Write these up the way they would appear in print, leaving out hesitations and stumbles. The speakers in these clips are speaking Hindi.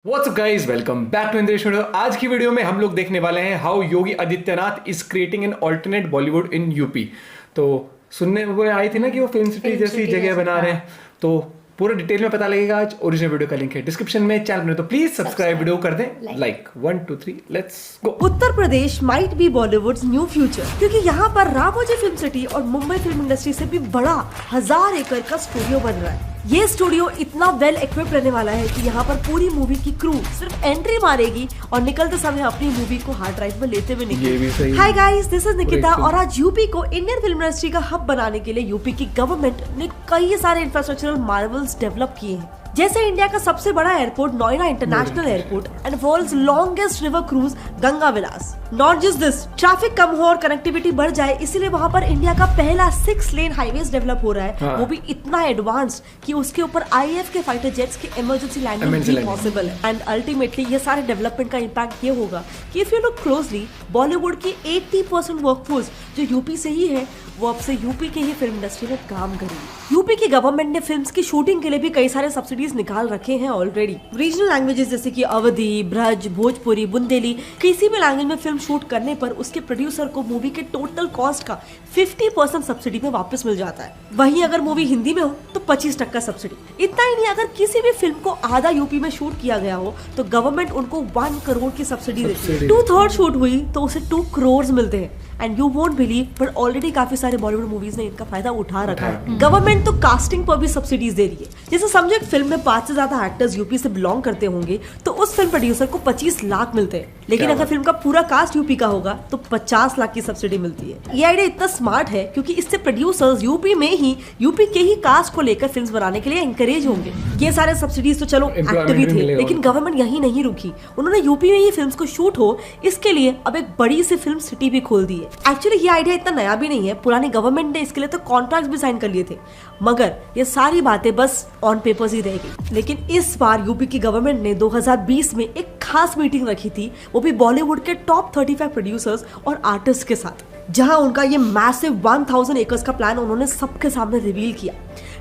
What's up guys, welcome back to Indresh video. आज की वीडियो में हम लोग देखने वाले हैं how Yogi Adityanath is creating an alternate Bollywood in UP. तो सुनने वो आई थी ना कि वो फिल्म सिटी जैसी जगह बना रहे हैं, तो पूरा डिटेल में पता लगेगा आज। ओरिजिनल वीडियो का लिंक है डिस्क्रिप्शन में, चैनल में, तो प्लीज सब्सक्राइब वीडियो कर दें like 1 2 3 let's go. Uttar Pradesh might be Bollywoods new future, क्योंकि यहाँ पर रामोजी फिल्म सिटी और मुंबई फिल्म इंडस्ट्री से भी बड़ा 1000 एकड़ का स्टूडियो बन रहा है। ये स्टूडियो इतना वेल इक्विप्ड रहने वाला है कि यहाँ पर पूरी मूवी की क्रू सिर्फ एंट्री मारेगी और निकलते समय अपनी मूवी को हार्ड ड्राइव में लेते हुए निकलेगी। Hi guys, this is Nikita और आज यूपी को इंडियन फिल्म इंडस्ट्री का हब बनाने के लिए यूपी की गवर्नमेंट ने कई सारे इंफ्रास्ट्रक्चरल मार्वल्स डेवलप किए हैं, जैसे इंडिया का सबसे बड़ा airport Noida international airport and world's longest river cruise Ganga Vilas. Not just this, traffic कम हो और कनेक्टिविटी बढ़ जाए, इसीलिए वहाँ पर इंडिया का पहला 6 लेन हाईवेज डेवलप हो रहा है। वो भी इतना एडवांस्ड कि उसके ऊपर आईएएफ के फाइटर जेट्स की इमरजेंसी लैंडिंग भी पॉसिबल है। एंड अल्टीमेटली ये सारे डेवलपमेंट का इम्पैक्ट ये होगा कि if you look closely, Bollywood की 80% वर्कफोर्स जो यूपी से ही है, वो अब से यूपी के ही फिल्म इंडस्ट्री में काम करेगी। यूपी की गवर्नमेंट ने फिल्म्स की शूटिंग के लिए भी कई सारे सब्सिडीज निकाल रखे हैं ऑलरेडी। रीजनल लैंग्वेजेस जैसे कि अवधी, ब्रज, भोजपुरी, बुंदेली, किसी भी लैंग्वेज में फिल्म शूट करने पर उसके प्रोड्यूसर को मूवी के टोटल कॉस्ट का 50% सब्सिडी में वापस मिल जाता है। वहीं अगर मूवी हिंदी में हो तो 25% सब्सिडी। इतना ही नहीं, अगर किसी भी फिल्म को आधा यूपी में शूट किया गया हो तो गवर्नमेंट उनको 1 करोड़ की सब्सिडी देती है। 2/3 शूट हुई तो उसे 2 करोड़ मिलते हैं। And you won't believe, but already काफी सारे बॉलीवुड मूवीज ने इनका फायदा उठा रखा है। गवर्नमेंट तो कास्टिंग पर भी सब्सिडीज दे रही है। जैसे समझो एक फिल्म में 5 से ज्यादा एक्टर्स यूपी से बिलोंग करते होंगे तो उस फिल्म प्रोड्यूसर को 25 लाख मिलते हैं, लेकिन अगर फिल्म का पूरा कास्ट यूपी का होगा तो 50 लाख की सब्सिडी मिलती है। ये आइडिया इतना स्मार्ट है क्योंकि इससे प्रोड्यूसर्स यूपी में ही यूपी के ही कास्ट को लेकर फिल्म बनाने के लिए एंकरेज होंगे। ये सारे सब्सिडीज तो चलो एक्टिव ही थे, लेकिन गवर्नमेंट यही नहीं रुकी। उन्होंने यूपी में ही फिल्म को शूट हो इसके लिए अब एक बड़ी सी फिल्म सिटी भी खोल दी है। एक्चुअली ये आइडिया इतना नया भी नहीं है, पुरानी गवर्नमेंट ने इसके लिए तो कॉन्ट्रैक्ट्स भी साइन कर लिए थे, मगर ये सारी बातें बस ऑन पेपर्स ही रहेगी। लेकिन इस बार यूपी की गवर्नमेंट ने 2020 में एक खास मीटिंग रखी थी, वो भी बॉलीवुड के टॉप 35 प्रोड्यूसर्स और आर्टिस्ट के साथ, जहां उनका ये मैसिव 1000 एकर्स का प्लान उन्होंने सबके सामने रिवील किया।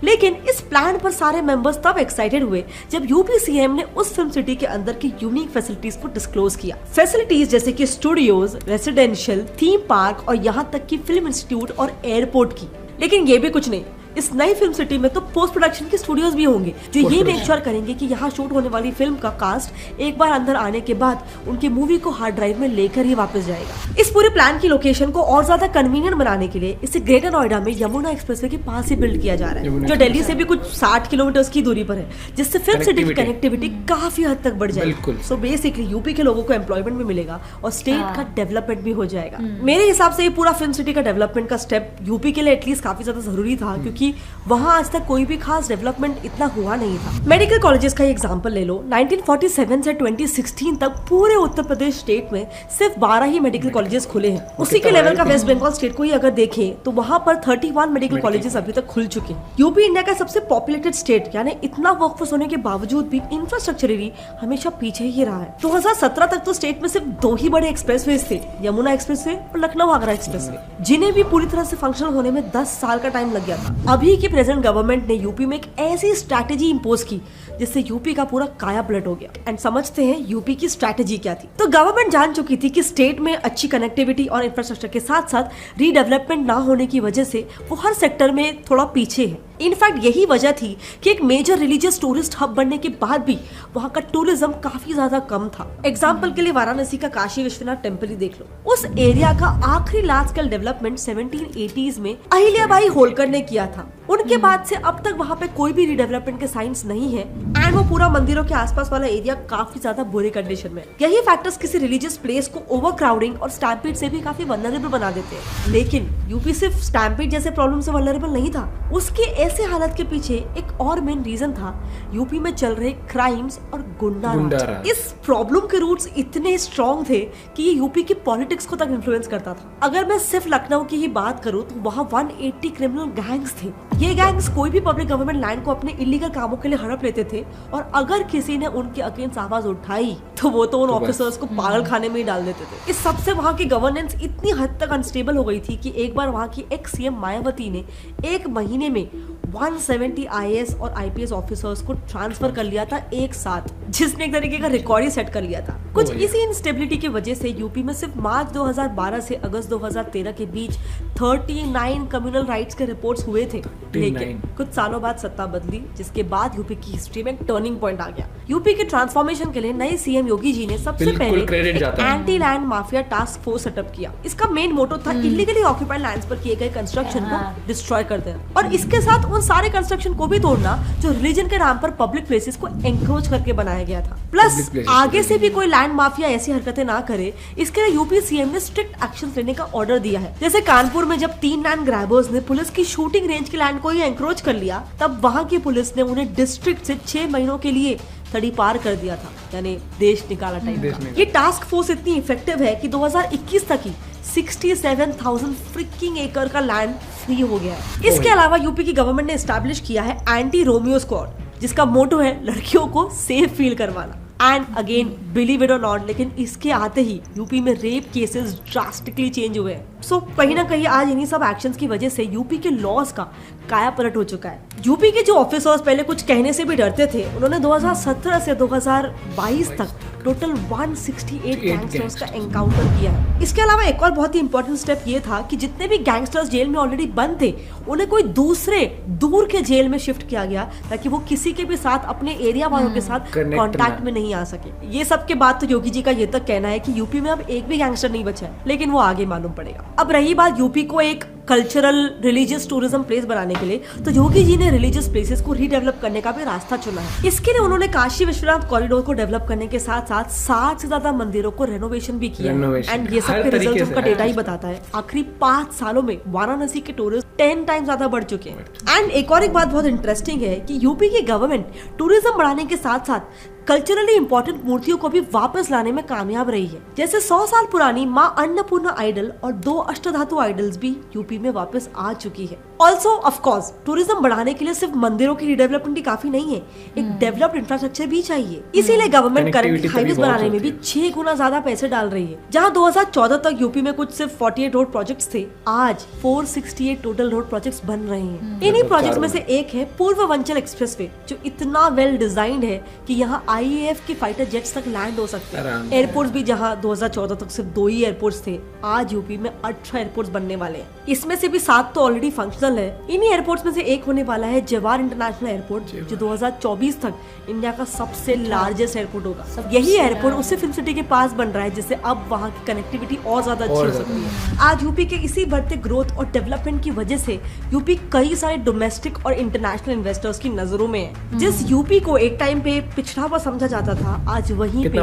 लेकिन इस प्लान पर सारे मेंबर्स तब एक्साइटेड हुए जब यूपी सीएम ने उस फिल्म सिटी के अंदर की यूनिक फैसिलिटीज को डिस्क्लोज किया। फैसिलिटीज जैसे कि स्टूडियोज, रेसिडेंशियल, थीम पार्क और यहाँ तक कि फिल्म इंस्टीट्यूट और एयरपोर्ट की। लेकिन ये भी कुछ नहीं, इस नई फिल्म सिटी में तो पोस्ट प्रोडक्शन के स्टूडियोज भी होंगे जो ये मेक श्योर करेंगे कि यहाँ शूट होने वाली फिल्म का कास्ट एक बार अंदर आने के बाद उनकी मूवी को हार्ड ड्राइव में लेकर ही वापस जाएगा। इस पूरे प्लान की लोकेशन को और ज्यादा कन्वीनियंट बनाने के लिए इसे ग्रेटर नोएडा में यमुना एक्सप्रेसवे के पास ही बिल्ड किया जा रहा है, जो दिल्ली से भी कुछ 60 किलोमीटर की दूरी पर है, जिससे फिल्म सिटी की कनेक्टिविटी काफी हद तक बढ़ जाएगी। सो बेसिकली यूपी के लोगों को एम्प्लॉयमेंट भी मिलेगा और स्टेट का डेवलपमेंट भी हो जाएगा। मेरे हिसाब से ये पूरा फिल्म सिटी का डेवलपमेंट का स्टेप यूपी के लिए एटलीस्ट काफी ज्यादा जरूरी था, क्योंकि वहाँ आज तक कोई भी खास डेवलपमेंट इतना हुआ नहीं था। मेडिकल कॉलेजेस का एग्जांपल ले लो, 1947 से 2016 तक पूरे उत्तर प्रदेश स्टेट में सिर्फ 12 ही मेडिकल कॉलेजेस खुले हैं। उसी के लेवल का वेस्ट बंगाल स्टेट को ही अगर देखें तो वहाँ पर 31 मेडिकल कॉलेजेस अभी तक खुल चुके हैं। यूपी इंडिया का सबसे पॉपुलेटेड स्टेट, यानी इतना वर्कफोर्स होने के बावजूद भी इंफ्रास्ट्रक्चरली हमेशा पीछे ही रहा है। 2017 तक तो स्टेट में सिर्फ 2 ही बड़े एक्सप्रेसवेज थे, यमुना एक्सप्रेसवे और लखनऊ आगरा एक्सप्रेसवे, जिन्हें भी पूरी तरह से फंक्शनल होने में 10 साल का टाइम लग गया था। अभी की प्रेजेंट गवर्नमेंट ने यूपी में एक ऐसी स्ट्रैटेजी इंपोज की जिससे यूपी का पूरा काया पलट हो गया। एंड समझते हैं यूपी की स्ट्रैटेजी क्या थी। तो गवर्नमेंट जान चुकी थी कि स्टेट में अच्छी कनेक्टिविटी और इंफ्रास्ट्रक्चर के साथ साथ रीडेवलपमेंट ना होने की वजह से वो हर सेक्टर में थोड़ा पीछे है। इनफैक्ट यही वजह थी कि एक मेजर रिलीजियस टूरिस्ट हब बनने के बाद भी वहाँ का टूरिज्म काफी ज्यादा कम था। एग्जाम्पल के लिए वाराणसी का काशी विश्वनाथ टेम्पल ही देख लो। उस एरिया का आखिरी लार्ज स्केल डेवलपमेंट 1780s में अहिल्याबाई होलकर ने किया था। उनके बाद से अब तक वहाँ पे कोई भी रीडेवलपमेंट के साइंस नहीं है एंड वो पूरा मंदिरों के आसपास वाला एरिया काफी ज्यादा बुरे कंडीशन में। यही फैक्टर्स किसी रिलीजियस प्लेस को ओवरक्राउडिंग और स्टैम्पीड से भी काफी वल्नरेबल बना देते हैं। लेकिन यूपी सिर्फ स्टैम्पीड जैसे प्रॉब्लम से वल्नरेबल नहीं था, उसके ऐसे हालत के पीछे एक और मेन रीजन था यूपी में चल रहे क्राइम्स और गुंडाराज। इस प्रॉब्लम के रूट्स इतने स्ट्रॉन्ग थे कि ये यूपी की पॉलिटिक्स को तक इन्फ्लुएंस करता था। अगर मैं सिर्फ लखनऊ की ही बात करूं तो वहाँ 180 क्रिमिनल गैंग्स थे ये गैंग्स कोई भी पब्लिक गवर्नमेंट लैंड को अपने इलीगल कामों के लिए हड़प लेते थे और अगर किसी ने उनके अगेंस्ट आवाज उठाई तो वो तो उन ऑफिसर्स को पागल खाने में ही डाल देते थे। इस सबसे वहाँ की गवर्नेंस इतनी हद तक अनस्टेबल हो गई थी कि एक बार वहाँ की एक्स सीएम मायावती ने एक महीने में 170 आईएएस और आईपीएस ऑफिसर्स को ट्रांसफर कर लिया था एक साथ, जिसने एक तरीके का रिकॉर्ड ही सेट कर लिया था। कुछ इसी इंस्टेबिलिटी की वजह से यूपी में सिर्फ मार्च 2012 से अगस्त 2013 के बीच 39 कम्युनल राइट्स के रिपोर्ट्स हुए थे। लेकिन कुछ सालों बाद सत्ता बदली, जिसके बाद यूपी की हिस्ट्री में एक टर्निंग पॉइंट आ गया। यूपी के ट्रांसफॉर्मेशन के लिए नए सीएम योगी जी ने सबसे पहले anti land mafia task force setup किया। इसका मेन मोटो था इलीगली ऑक्यूपाइड लैंड्स पर किए गए कंस्ट्रक्शन को डिस्ट्रॉय कर देना और इसके साथ उन सारे कंस्ट्रक्शन को भी तोड़ना जो रिलीजन के नाम पर पब्लिक प्लेसेस को एंक्रोच करके बनाया गया था। प्लस आगे से भी कोई लैंड माफिया ऐसी हरकतें ना करे, इसके लिए यूपी सीएम ने स्ट्रिक्ट एक्शन लेने का ऑर्डर दिया है। जैसे कानपुर में जब 3 लैंड ग्रैबर्स ने पुलिस की शूटिंग रेंज की लैंड को ही एंक्रोच कर लिया, तब वहां की पुलिस ने उन्हें डिस्ट्रिक्ट से 6 महीनों के लिए तड़ी पार कर दिया था, यानी देश निकाला टाइप। ये टास्क फोर्स इतनी इफेक्टिव है कि 2021 तक ही 67,000 फ्रिकिंग एकड़ का लैंड फ्री हो गया है। इसके अलावा यूपी की गवर्नमेंट ने एस्टैब्लिश किया है एंटी रोमियो स्क्वाड, जिसका मोटो है लड़कियों को सेफ फील करवाना। एंड अगेन बिलीव इट और नॉट, लेकिन इसके आते ही यूपी में रेप केसेस ड्रास्टिकली चेंज हुए हैं। सो कहीं ना कहीं आज इन्हीं सब एक्शंस की वजह से यूपी के लॉज का काया पलट हो चुका है। यूपी के जो ऑफिसर्स पहले कुछ कहने से भी डरते थे, उन्होंने 2017 से 2022 तक टोटल 168 गैंगस्टर्स का एनकाउंटर किया है। इसके अलावा एक और बहुत ही इंपॉर्टेंट स्टेप ये था कि जितने भी गैंगस्टर्स जेल में ऑलरेडी बंद थे, उन्हें कोई दूसरे दूर के जेल में शिफ्ट किया गया ताकि वो किसी के भी साथ अपने एरिया वालों के साथ कांटेक्ट में नहीं आ सके। ये सब के बाद तो योगी जी का ये तक कहना है कि यूपी में अब एक भी गैंगस्टर नहीं बचा है, लेकिन वो आगे मालूम पड़ेगा। अब रही बात यूपी को एक कल्चरल रिलीजियस टूरिज्म प्लेस बनाने के लिए, तो योगी जी ने रिलीजियस प्लेसेस को रीडेवलप करने का भी रास्ता चुना है। इसके लिए उन्होंने काशी विश्वनाथ कॉरिडोर को डेवलप करने के साथ साथ 60 से ज्यादा मंदिरों को रेनोवेशन भी किया है। एंड ये सब के रिजल्ट का डेटा ही बताता है आखिरी 5 सालों में वाराणसी के टूरिस्ट 10 टाइम्स ज्यादा बढ़ चुके हैं। एंड एक बात बहुत इंटरेस्टिंग है कि यूपी की गवर्नमेंट टूरिज्म बढ़ाने के साथ साथ कल्चरली इंपॉर्टेंट मूर्तियों को भी वापस लाने में कामयाब रही है। जैसे 100 साल पुरानी माँ अन्नपूर्णा आइडल और 2 अष्टधातु आइडल्स भी यूपी में वापस आ चुकी है। ऑल्सो ऑफ कोर्स टूरिज्म बढ़ाने के लिए सिर्फ मंदिरों की रिडेवलपमेंट ही काफी नहीं है, एक डेवलप्ड इंफ्रास्ट्रक्चर भी चाहिए। इसीलिए गवर्नमेंट करंटली हाईवेज बनाने में भी 6 गुना ज्यादा पैसे डाल रही है। जहाँ 2014 तक यूपी में कुछ सिर्फ 48 रोड प्रोजेक्ट्स थे, आज 468 टोटल रोड प्रोजेक्ट्स बन रहे हैं। इन्हीं प्रोजेक्ट्स में से एक है पूर्वांचल एक्सप्रेसवे, जो इतना वेल डिजाइंड है कि यहाँ आईएएफ के फाइटर जेट्स तक लैंड हो सकते हैं। एयरपोर्ट्स भी जहाँ 2014 तक सिर्फ 2 ही एयरपोर्ट्स थे, आज यूपी में 18 एयरपोर्ट्स बनने वाले हैं। इसमें से भी 7 तो ऑलरेडी फंक्शनल है। इन्हीं एयरपोर्ट्स में से एक होने वाला है जवाहर इंटरनेशनल एयरपोर्ट, जो 2024 तक इंडिया का सबसे लार्जेस्ट एयरपोर्ट होगा। यही एयरपोर्ट उससे फिल्म सिटी के पास बन रहा है, जिससे अब वहाँ की कनेक्टिविटी और ज्यादा अच्छी हो सकती है। आज यूपी के इसी बढ़ते ग्रोथ और डेवलपमेंट की वजह से यूपी कई सारे डोमेस्टिक और इंटरनेशनल इन्वेस्टर्स की नजरों में है। जिस यूपी को एक टाइम पे पिछड़ा हुआ समझा जाता था, आज वहीं पे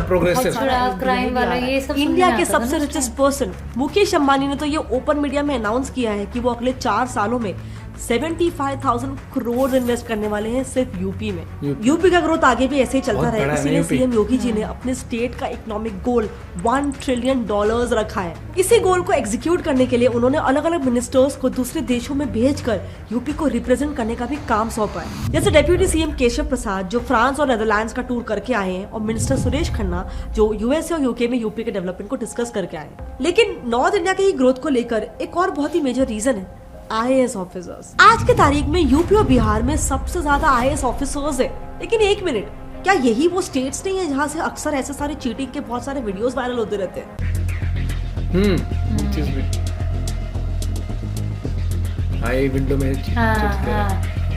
इंडिया के सबसे रिचेस्ट पर्सन मुकेश अंबानी ने तो ये ओपन मीडिया में अनाउंस किया है कि वो अगले 4 सालों में 75,000 करोड़ इन्वेस्ट करने वाले हैं सिर्फ यूपी में। यूपी का ग्रोथ आगे भी ऐसे ही चलता रहे, इसीलिए सीएम योगी जी ने अपने स्टेट का इकोनॉमिक गोल $1 ट्रिलियन रखा है। इसी गोल को एग्जीक्यूट करने के लिए उन्होंने अलग अलग मिनिस्टर्स को दूसरे देशों में भेजकर यूपी को रिप्रेजेंट करने का भी काम सौंपा है। जैसे डेप्यूटी सीएम केशव प्रसाद, जो फ्रांस और नेदरलैंड्स का टूर करके आए हैं, और मिनिस्टर सुरेश खन्ना, जो यूएसए और यूके में यूपी के डेवलपमेंट को डिस्कस करके आए हैं। लेकिन नॉर्थ इंडिया के ग्रोथ को लेकर एक और बहुत ही मेजर रीजन है आईएएस ऑफिसर्स। आज के तारीख में यूपी और बिहार में सबसे ज्यादा आईएएस ऑफिसर्स है। लेकिन एक मिनट, क्या यही वो स्टेट्स नहीं है जहाँ से अक्सर ऐसे सारे चीटिंग के बहुत सारे वीडियोस वायरल होते रहते हैं? विंडो में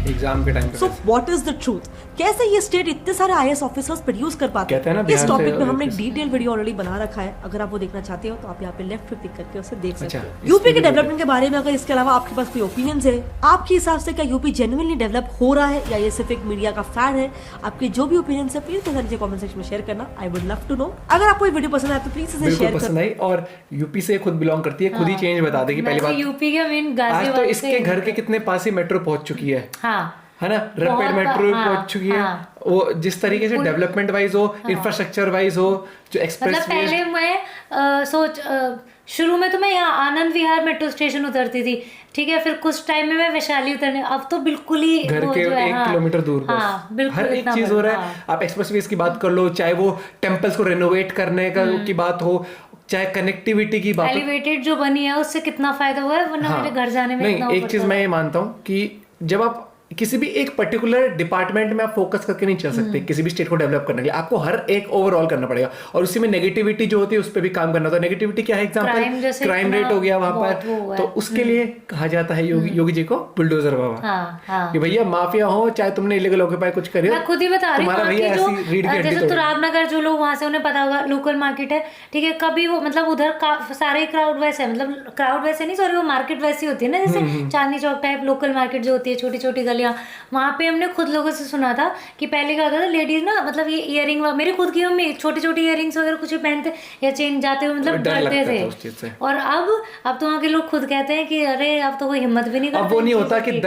एग्जाम के टाइम पे। So what is the truth? कैसे ये स्टेट इतने सारे आईएएस ऑफिसर्स प्रोड्यूस कर पाते हैं? इस टॉपिक में हमने एक डिटेल वीडियो ऑलरेडी बना रखा है, अगर आप वो देखना चाहते हो तो आप यहाँ पे लेफ्ट पे क्लिक करके उसे देख सकते हो। यूपी के डेवलपमेंट के बारे में अगर इसके अलावा आपके पास कोई ओपिनियंस है, आपके हिसाब से क्या यूपी जेन्युइनली डेवलप हो रहा है या ये सिर्फ एक मीडिया का फैड है? आपके जो भी ओपिनियंस है प्लीज नीचे कमेंट सेक्शन में शेयर करना। I would love to know. अगर आपको ये वीडियो पसंद आए तो प्लीज इसे शेयर करना। और यूपी से खुद बिलोंग करती है, खुद ही चेंज बता देगी। पहली बात यूपी के मेन आज तो इसके घर के कितने पास ही मेट्रो पहुंच चुकी है। हाँ, है ना, रैपिड मेट्रो पहुंच चुकी है। हाँ। वो जिस तरीके से डेवलपमेंट वाइज हो, इंफ्रास्ट्रक्चर वाइज हो, जो एक्सप्रेस मतलब पहले मैं शुरू में तो मैं यहाँ आनंद विहार मेट्रो स्टेशन उतरती थी, ठीक है, फिर कुछ टाइम में मैं वैशाली उतरने, अब तो बिल्कुल ही घर वो के जो है, 1 किलोमीटर दूर बस। हाँ, बिल्कुल हर एक इतना चीज हो बड़ा, रहा है। आप एक्सप्रेसवेज की बात कर लो, चाहे वो टेम्पल्स को रेनोवेट करने का की बात हो, चाहे कनेक्टिविटी की बात हो। एलिवेटेड जो बनी है उससे कितना फायदा हुआ है, वरना मेरे घर जाने में नहीं, इतना एक चीज मैं ये मानता हूँ कि जब आप किसी भी एक पर्टिकुलर डिपार्टमेंट में आप फोकस करके नहीं चल सकते। किसी भी स्टेट को डेवलप करने के लिए आपको हर एक ओवरऑल करना पड़ेगा, और उसी में नेगेटिविटी जो होती है उस पर भी काम करना होता है। नेगेटिविटी क्या है? एग्जांपल क्राइम रेट हो गया वहां पर, तो उसके लिए कहा जाता है योगी जी को बुलडोजर बाबा, कि भैया माफिया हो चाहे तुमने इलीगल ऑक्यूपाई कुछ करे, मैं खुद ही बता रही हूँ, जैसे तुराबनगर जो लोग वहां से उन्हें पता होगा, लोकल मार्केट है, ठीक है, कभी वो मतलब उधर सारे क्राउड वैसे है, मतलब क्राउड वैसे नहीं, सॉरी, वो मार्केट वैसी होती है ना, जैसे Chandni Chowk type local market जो होती है, छोटी छोटी गलियां, वहां पे हमने खुद लोगों से सुना था कि पहले क्या होता था, लेडीज ना मतलब ये इयरिंग, मेरी खुद की मम्मी छोटी छोटी इयरिंग्स वगैरह कुछ पहनते या चेन जाते हुए मतलब डरते थे, और अब तो वहाँ के लोग खुद कहते हैं कि अरे अब तो कोई हिम्मत भी नहीं करता। अब वो नहीं होता कि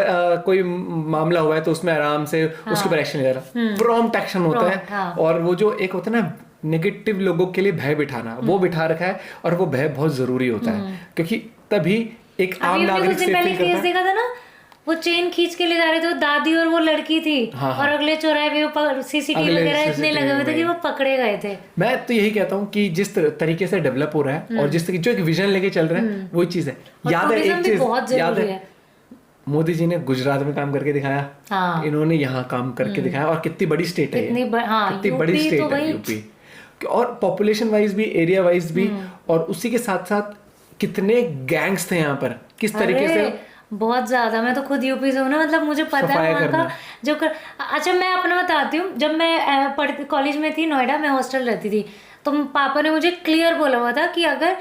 कोई मामला हुआ है तो उसमें आराम से उसके ऊपर एक्शन ले रहा, प्रॉम्प्ट एक्शन होता है। और वो जो एक होता है ना नेगेटिव लोगों के लिए भय बिठाना, वो बिठा रखा है, और वो भय बहुत जरूरी होता है, क्योंकि तभी एक आम नागरिक से फील करता है। देखा था ना, वो चेन खींच के ले जा रहे थे, वो दादी और वो लड़की थी, और अगले चौराहे पे सीसीटीवी वगैरह इतने लगे हुए थे कि वो पकड़े गए थे। मैं तो यही कहता हूँ कि जिस तरीके से डेवलप हो रहा है और जिस तरीके जो एक विजन लेके चल रहे हैं, वही चीज है। याद है एक चीज, याद है मोदी जी ने गुजरात में काम करके दिखाया, इन्होंने यहाँ काम करके दिखाया, और कितनी बड़ी स्टेट है, कितनी बड़ी स्टेट है यूपी, और पॉपुलेशन वाइज भी, एरिया वाइज भी, और उसी के साथ साथ कितने गैंग्स थे यहाँ पर, किस तरीके से बहुत ज्यादा। मैं तो खुद यूपी से हूँ ना, मतलब मुझे पता है वहाँ का जो अच्छा मैं अपना बताती हूँ, जब मैं पढ़ती कॉलेज में थी नोएडा में, हॉस्टल रहती थी, तो पापा ने मुझे क्लियर बोला हुआ था कि अगर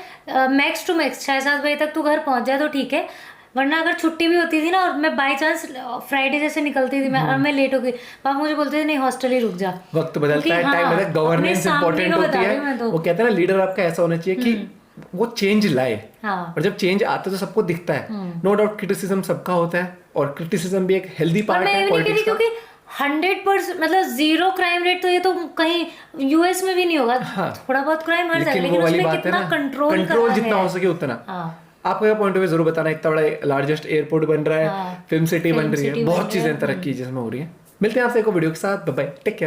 मैक्स टू मैक्स 6-7 बजे तक तू घर पहुंच जाए तो ठीक है, वरना अगर छुट्टी भी होती थी ना, और मैं बाई चांस फ्राइडे जैसे निकलती थी मैं लेट हो गई, पापा मुझे बोलते थे नहीं हॉस्टल ही रुक जा। वक्त बदलता है, टाइम बदलता है, गवर्नेंस इंपॉर्टेंट होती है। वो कहते हैं ना लीडर आपका ऐसा होना चाहिए कि वो चेंज लाए, और जब चेंज आता है तो सबको दिखता है। नो डाउट क्रिटिसिज्म सबका होता है, और क्रिटिसिज्म भी एक हेल्दी पार्ट है पॉलिटिक्स का, क्योंकि 100% मतलब 0 क्राइम रेट तो ये तो कहीं यूएस में भी नहीं होगा। थोड़ा बहुत क्राइम हर जगह, लेकिन उसमें कितना कंट्रोल जितना हो सके उतना। आपका क्या पॉइंट ऑफ व्यू जरूर बताना। इतना बड़ा लार्जेस्ट एयरपोर्ट बन रहा है, फिल्म सिटी बन रही है, बहुत चीजें तरक्की जिसमें हो रही है। मिलते हैं आपसे एक वीडियो के साथ, बाय बाय, टेक केयर।